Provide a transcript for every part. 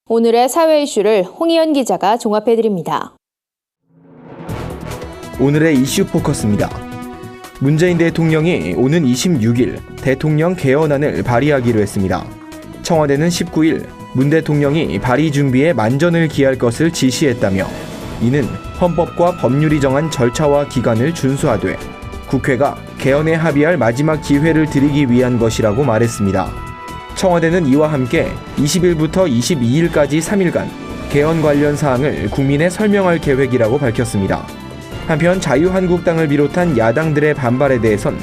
오늘의 사회 이슈를 홍희연 기자가 종합해드립니다. 오늘의 이슈 포커스입니다. 문재인 대통령이 오는 26일 대통령 개헌안을 발의하기로 했습니다. 청와대는 19일 문 대통령이 발의 준비에 만전을 기할 것을 지시했다며 이는 헌법과 법률이 정한 절차와 기간을 준수하되 국회가 개헌에 합의할 마지막 기회를 드리기 위한 것이라고 말했습니다. 청와대는 이와 함께 20일부터 22일까지 3일간 개헌 관련 사항을 국민에 설명할 계획이라고 밝혔습니다. 한편 자유한국당을 비롯한 야당들의 반발에 대해선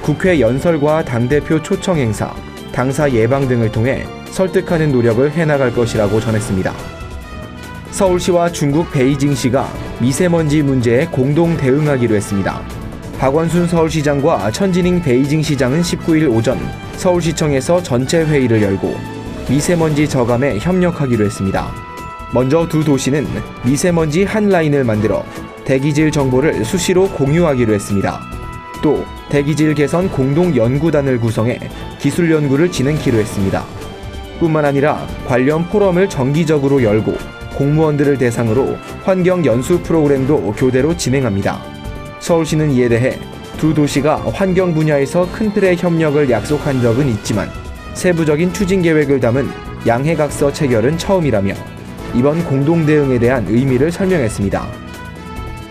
국회 연설과 당대표 초청 행사, 당사 예방 등을 통해 설득하는 노력을 해나갈 것이라고 전했습니다. 서울시와 중국 베이징시가 미세먼지 문제에 공동 대응하기로 했습니다. 박원순 서울시장과 천진잉 베이징시장은 19일 오전 서울시청에서 전체 회의를 열고 미세먼지 저감에 협력하기로 했습니다. 먼저 두 도시는 미세먼지 한 라인을 만들어 대기질 정보를 수시로 공유하기로 했습니다. 또 대기질 개선 공동 연구단을 구성해 기술 연구를 진행키로 했습니다. 뿐만 아니라 관련 포럼을 정기적으로 열고 공무원들을 대상으로 환경 연수 프로그램도 교대로 진행합니다. 서울시는 이에 대해 두 도시가 환경 분야에서 큰 틀의 협력을 약속한 적은 있지만 세부적인 추진 계획을 담은 양해각서 체결은 처음이라며 이번 공동 대응에 대한 의미를 설명했습니다.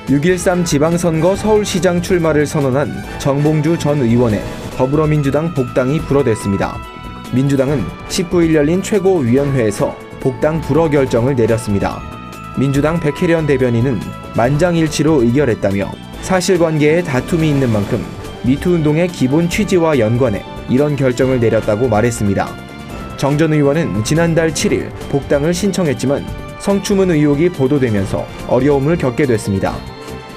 6.13 지방선거 서울시장 출마를 선언한 정봉주 전 의원의 더불어민주당 복당이 불허됐습니다. 민주당은 19일 열린 최고위원회에서 복당 불허 결정을 내렸습니다. 민주당 백혜련 대변인은 만장일치로 의결했다며 사실관계에 다툼이 있는 만큼 미투 운동의 기본 취지와 연관해 이런 결정을 내렸다고 말했습니다. 정 전 의원은 지난달 7일 복당을 신청했지만 성추문 의혹이 보도되면서 어려움을 겪게 됐습니다.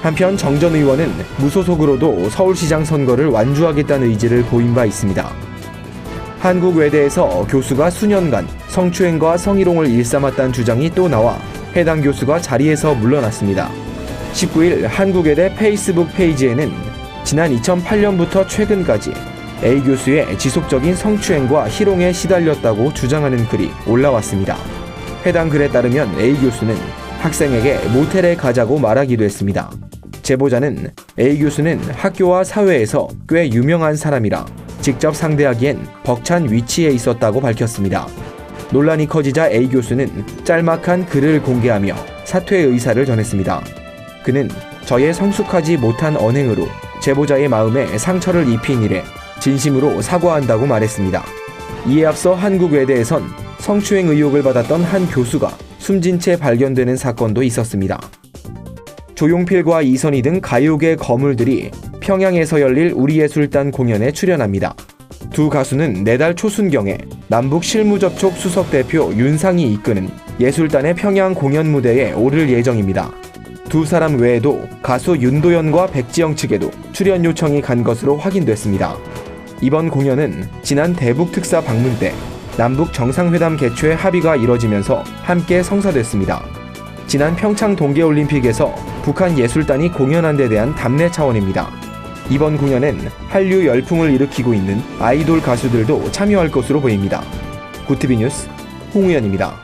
한편 정 전 의원은 무소속으로도 서울시장 선거를 완주하겠다는 의지를 보인 바 있습니다. 한국외대에서 교수가 수년간 성추행과 성희롱을 일삼았다는 주장이 또 나와 해당 교수가 자리에서 물러났습니다. 19일 한국외대 페이스북 페이지에는 지난 2008년부터 최근까지 A 교수의 지속적인 성추행과 희롱에 시달렸다고 주장하는 글이 올라왔습니다. 해당 글에 따르면 A 교수는 학생에게 모텔에 가자고 말하기도 했습니다. 제보자는 A 교수는 학교와 사회에서 꽤 유명한 사람이라 직접 상대하기엔 벅찬 위치에 있었다고 밝혔습니다. 논란이 커지자 A 교수는 짤막한 글을 공개하며 사퇴 의사를 전했습니다. 그는 저의 성숙하지 못한 언행으로 제보자의 마음에 상처를 입힌 일에 진심으로 사과한다고 말했습니다. 이에 앞서 한국외대에선 성추행 의혹을 받았던 한 교수가 숨진 채 발견되는 사건도 있었습니다. 조용필과 이선희 등 가요계 거물들이 평양에서 열릴 우리예술단 공연에 출연합니다. 두 가수는 내달 초순경에 남북 실무접촉 수석대표 윤상이 이끄는 예술단의 평양 공연 무대에 오를 예정입니다. 두 사람 외에도 가수 윤도현과 백지영 측에도 출연 요청이 간 것으로 확인됐습니다. 이번 공연은 지난 대북 특사 방문 때 남북 정상회담 개최 합의가 이뤄지면서 함께 성사됐습니다. 지난 평창 동계올림픽에서 북한 예술단이 공연한 데 대한 답례 차원입니다. 이번 공연엔 한류 열풍을 일으키고 있는 아이돌 가수들도 참여할 것으로 보입니다. 구티비 뉴스 홍우연입니다.